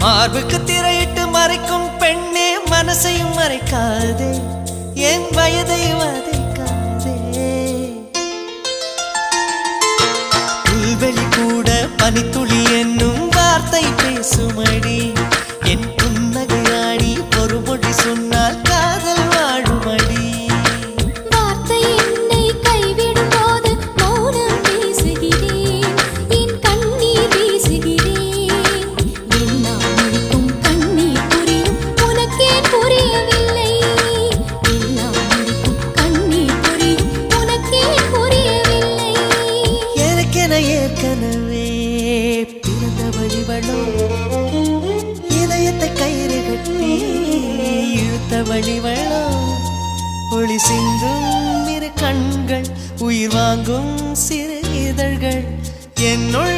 மார்புக்கு திரையிட்டு மறைக்கும் பெண்ணே மனசையும் மறைக்காதே என் வயதை வதைக்காதே புல்வெளி கூட பனித்துளி என்னும் வார்த்தை பேசுமடி என் புன்னகையாடி ஒரு மொழி சொன்னால் காதல் வாழுமடி வார்த்தை என்னை கைவிடும் போது மௌனம் பேசுகிறேன் என் கண்ணீர் வீசுகிறேன் எல்லாம் முடிக்கும் கண்ணீர் புரியும் உனக்கே புரியவில்லை எல்லாம் முடிக்கும் கண்ணீர் புரியும் உனக்கே புரியவில்லை எனக்கென ஏற்கனவே பிறந்தவளிவளோ இதயத்தை கயிறு கட்டி இழுத்தவளிவளோ ஒளி சிந்தும் இரு கண்கள் உயிர் வாங்கும் சிறு இதழ்கள் என்னுள்